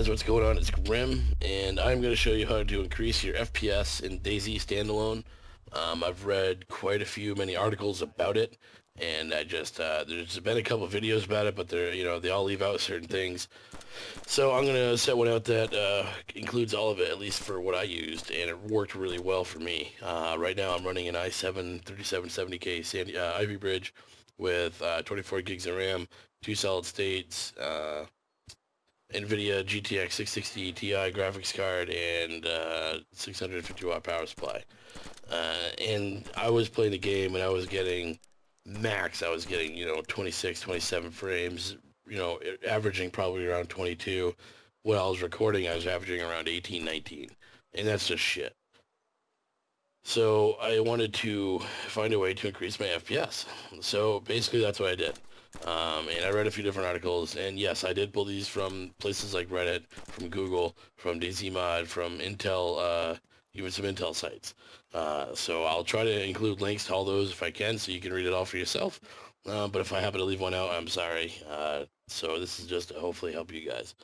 guys, what's going on? It's Grimm, and I'm going to show you how to increase your FPS in DayZ Standalone. I've read quite a few, many articles about it, and I just, there's been a couple of videos about it, but they're, they all leave out certain things. So I'm going to set one out that includes all of it, at least for what I used, and it worked really well for me. Right now I'm running an i7 3770K Ivy Bridge with 24 gigs of RAM, 2 solid states, nVidia GTX 660 Ti graphics card, and 650 watt power supply. And I was playing the game, and I was getting max. I was getting 26, 27 frames. Averaging probably around 22. When I was recording, I was averaging around 18, 19, and that's just shit. So I wanted to find a way to increase my FPS. So basically, that's what I did. And I read a few different articles, and yes, I did pull these from places like Reddit, from Google, from DayZmod, from Intel, even some Intel sites. So I'll try to include links to all those if I can, so you can read it all for yourself. But if I happen to leave one out, I'm sorry. So this is just to hopefully help you guys.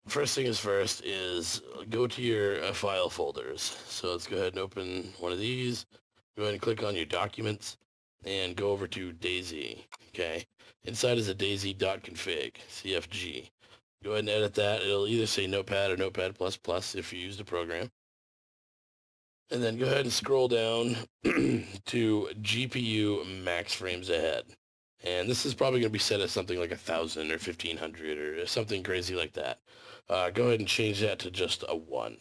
First thing is first is go to your file folders. So let's go ahead and open one of these. Go ahead and click on your documents and go over to DayZ. Okay. Inside is a dayz.cfg. Go ahead and edit that. It'll either say Notepad or Notepad++ if you use the program. And then go ahead and scroll down to GPU max frames ahead. And this is probably going to be set as something like 1,000 or 1,500 or something crazy like that. Go ahead and change that to just a 1.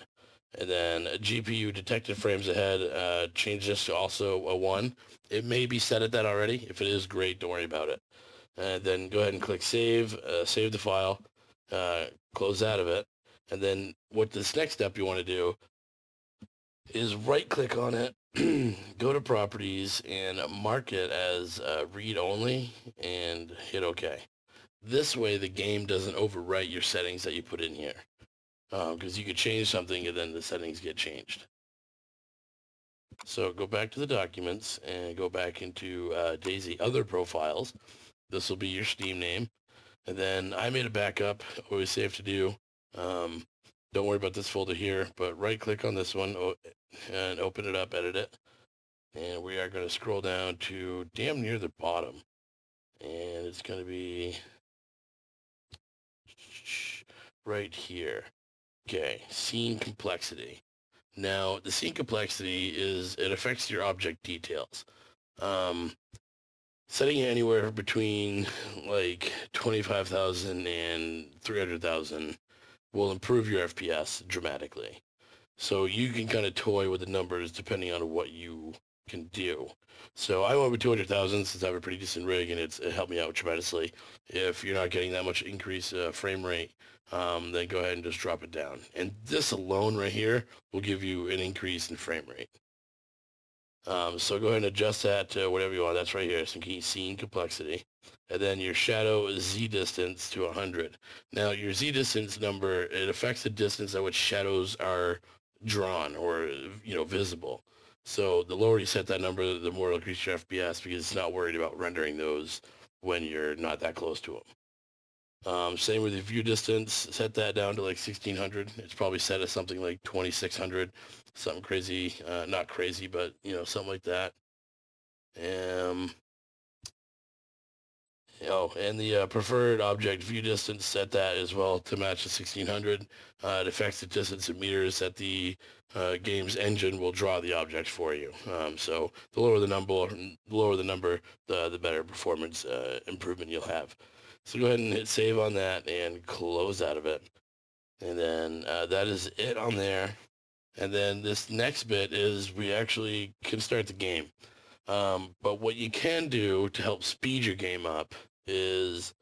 And then GPU detected frames ahead, change this to also a 1. It may be set at that already. If it is, great, don't worry about it. And then go ahead and click save, save the file, close out of it. And then what this next step you want to do is right-click on it, go to properties, and mark it as read-only, and hit OK. This way the game doesn't overwrite your settings that you put in here. Because you could change something and then the settings get changed. So go back to the documents and go back into DayZ Other Profiles. This will be your Steam name. And then I made a backup, always safe to do. Don't worry about this folder here, but right-click on this one and open it up, edit it. And we are going to scroll down to damn near the bottom. And it's going to be right here. Okay, scene complexity. Now, the scene complexity it affects your object details. Setting it anywhere between like 25,000 and 300,000 will improve your FPS dramatically. So you can kind of toy with the numbers depending on what you can do. So I went with 200,000 since I have a pretty decent rig, and it helped me out tremendously. If you're not getting that much increase frame rate, then go ahead and just drop it down. And this alone right here will give you an increase in frame rate. So go ahead and adjust that to whatever you want. That's right here, scene complexity. And then your shadowZDistance to 100. Now your Z-distance number, it affects the distance at which shadows are drawn or visible. So the lower you set that number, the more it'll increase your FPS, because it's not worried about rendering those when you're not that close to them. Same with the view distance. Set that down to like 1600. It's probably set as something like 2600, something crazy. Not crazy, but something like that. And the preferred object view distance, set that as well to match the 1600. It affects the distance in meters that the game's engine will draw the object for you. So the lower the number, the better performance improvement you'll have. So go ahead and hit save on that and close out of it. And then that is it on there. And then this next bit is we actually can start the game. But what you can do to help speed your game up is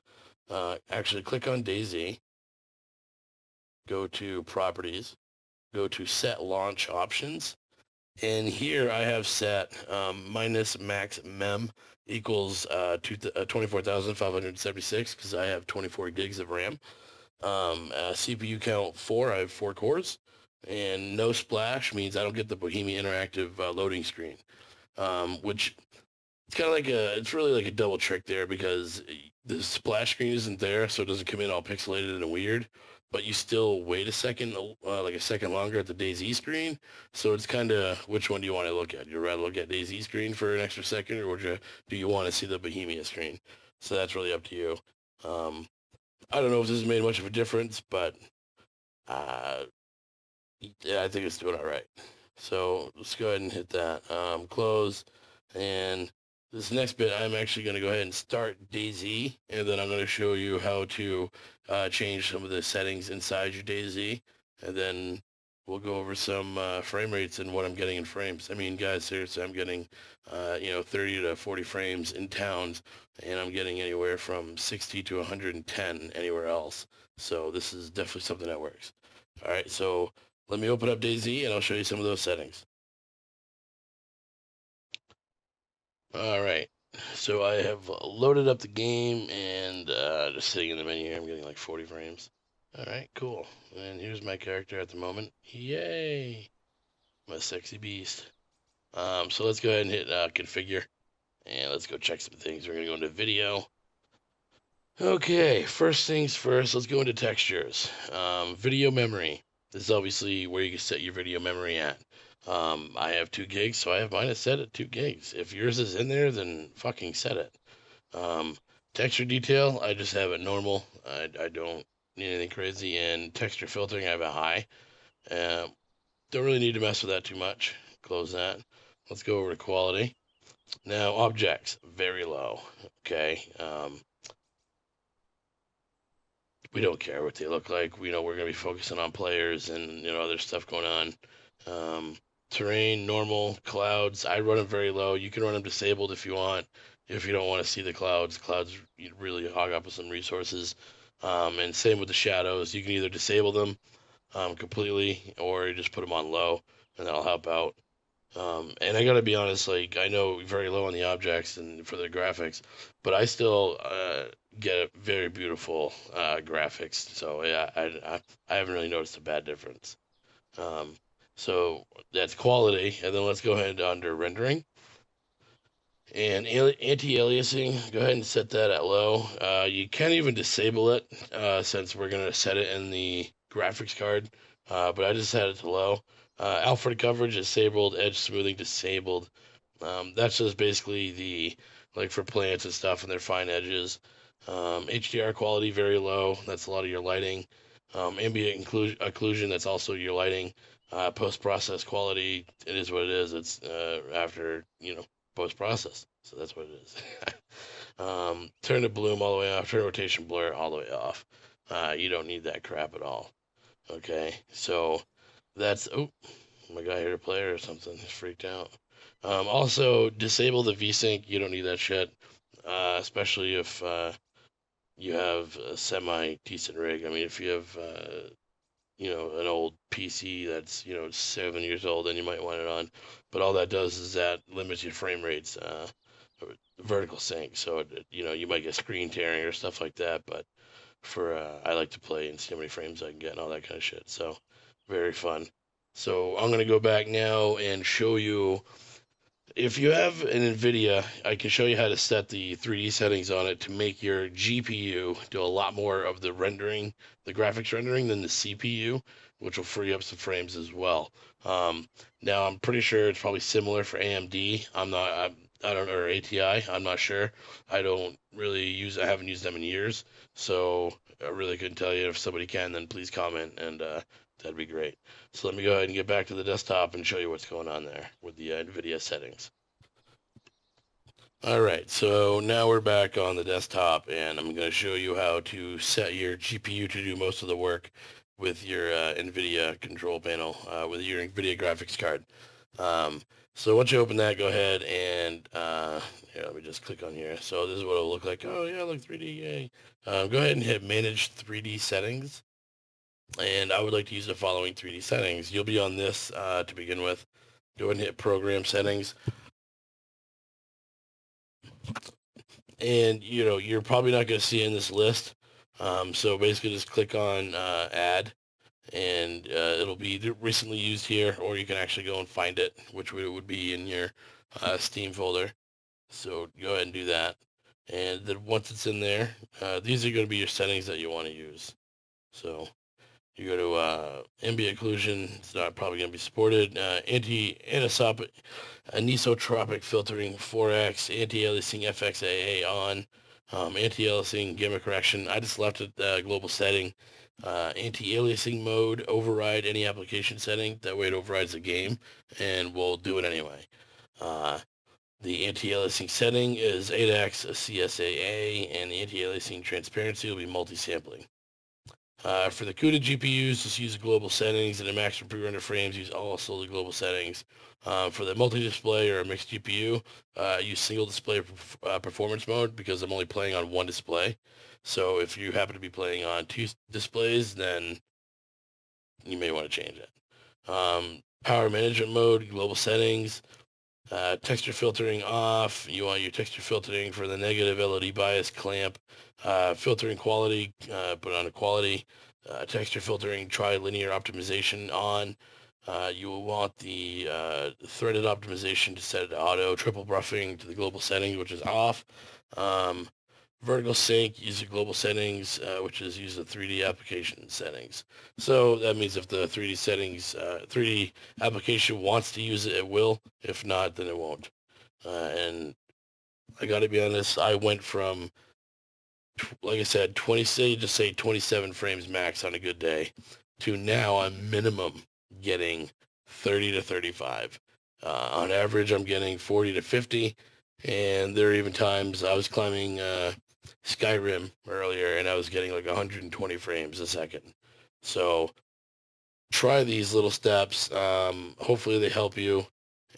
actually click on DayZ, go to properties, go to set launch options, and here I have set minus max mem equals 24,576 because I have 24 gigs of RAM. CPU count 4, I have 4 cores, and no splash means I don't get the Bohemia interactive loading screen, which it's kind of like it's really like a double trick there, because the splash screen isn't there, so it doesn't come in all pixelated and weird, but you still wait a second, like a second longer at the DayZ screen. So it's kind of, which one do you want to look at? You'd rather look at DayZ screen for an extra second, or do you want to see the Bohemia screen? So that's really up to you. I don't know if this has made much of a difference, but yeah, I think it's doing all right. So let's go ahead and hit that close. And this next bit, I'm actually going to go ahead and start DayZ, and then I'm going to show you how to change some of the settings inside your DayZ, and then we'll go over some frame rates and what I'm getting in frames. I mean, guys, seriously, I'm getting 30 to 40 frames in towns, and I'm getting anywhere from 60 to 110 anywhere else. So this is definitely something that works. All right, so let me open up DayZ and I'll show you some of those settings. All right, so I have loaded up the game, and just sitting in the menu here, I'm getting like 40 frames. All right, cool. And here's my character at the moment. Yay! I'm a sexy beast. So let's go ahead and hit configure, and let's go check some things. We're gonna go into video. Okay, first things first, let's go into textures. Video memory. This is obviously where you can set your video memory at. I have 2 gigs, so I have mine set at 2 gigs. If yours is in there, then fucking set it. Texture detail, I just have it normal. I don't need anything crazy. And texture filtering, I have a high. Don't really need to mess with that too much. Close that. Let's go over to quality. Now, objects, very low. Okay. We don't care what they look like. We know we're going to be focusing on players and other stuff going on. Terrain, normal, clouds. I run them very low. You can run them disabled if you want. If you don't want to see the clouds, really hog up with some resources. And same with the shadows. You can either disable them completely, or you just put them on low, and that'll help out. And I gotta be honest, like, I know very low on the objects and for the graphics, but I still get very beautiful graphics. So yeah, I haven't really noticed a bad difference. So that's quality, and then let's go ahead under rendering. And anti-aliasing, go ahead and set that at low. You can't even disable it since we're gonna set it in the graphics card, but I just set it to low. Alpha coverage disabled, edge smoothing disabled. That's just basically like for plants and stuff and their fine edges. HDR quality very low. That's a lot of your lighting. Ambient occlusion, that's also your lighting. Post-process quality, it is what it is. It's after post-process, so that's what it is. Turn the bloom all the way off. Turn rotation blur all the way off. You don't need that crap at all. Okay, so that's my guy here to play or something. He's freaked out. Also, disable the VSync. You don't need that shit, especially if you have a semi-decent rig. I mean, if you have an old PC that's 7 years old, then you might want it on. But all that does is that limits your frame rates, vertical sync. So you might get screen tearing or stuff like that. But for I like to play and see how many frames I can get and all that kind of shit. So very fun. So I'm gonna go back now and show you. If you have an NVIDIA, I can show you how to set the 3D settings on it to make your GPU do a lot more of the rendering, the graphics rendering, than the CPU, which will free up some frames as well. Now, I'm pretty sure it's probably similar for AMD. I don't know, or ATI. I'm not sure. I haven't used them in years, so I really couldn't tell you. If somebody can, then please comment, and that'd be great. So let me go ahead and get back to the desktop and show you what's going on there with the NVIDIA settings. All right, so now we're back on the desktop, and I'm going to show you how to set your GPU to do most of the work with your NVIDIA control panel, with your NVIDIA graphics card. So once you open that, go ahead and, here, let me just click on here. So this is what it'll look like. Oh yeah, look, 3D, yay. Go ahead and hit Manage 3D Settings. And I would like to use the following 3D settings. You'll be on this to begin with. Go ahead and hit Program Settings. And, you're probably not going to see it in this list. So basically just click on Add, and it'll be recently used here, or you can actually go and find it, which would be in your Steam folder. So go ahead and do that. And then once it's in there, these are going to be your settings that you want to use. So you go to ambient occlusion. It's not probably going to be supported. Anisotropic filtering 4x, anti-aliasing FXAA on, anti-aliasing gamma correction. I just left it global setting. Anti-aliasing mode, override any application setting. That way it overrides the game, and we'll do it anyway. The anti-aliasing setting is 8x CSAA, and the anti-aliasing transparency will be multi-sampling. For the CUDA GPUs, just use the global settings, and the maximum pre-render frames, use also the global settings. For the multi-display or a mixed GPU, use single display performance mode, because I'm only playing on one display. So if you happen to be playing on two displays, then you may want to change it. Power management mode, global settings. Texture filtering off. You want your texture filtering for the negative LOD bias clamp. Filtering quality, put on a quality. Texture filtering, tri-linear optimization on. You will want the threaded optimization to set it to auto. Triple buffering to the global settings, which is off. Vertical sync, use the global settings, which is use the 3D application settings. So that means if the 3D settings, 3D application wants to use it, it will. If not, then it won't. And I got to be honest, I went from, like I said, 27 frames max on a good day, to now I'm minimum getting 30 to 35. On average, I'm getting 40 to 50. And there are even times I was climbing Skyrim earlier, and I was getting like 120 frames a second. So try these little steps. Hopefully they help you.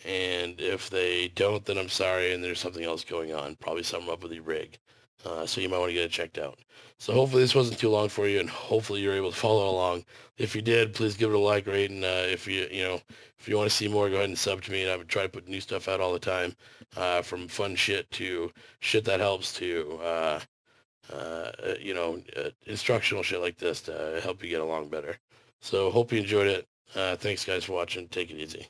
And if they don't, then I'm sorry, and there's something else going on. Probably something up with your rig. So you might want to get it checked out. So hopefully this wasn't too long for you, and hopefully you're able to follow along. If you did, please give it a like, rate, and if you want to see more, go ahead and sub to me. And I would try to put new stuff out all the time, from fun shit to shit that helps to instructional shit like this to help you get along better. So hope you enjoyed it. Thanks guys for watching. Take it easy.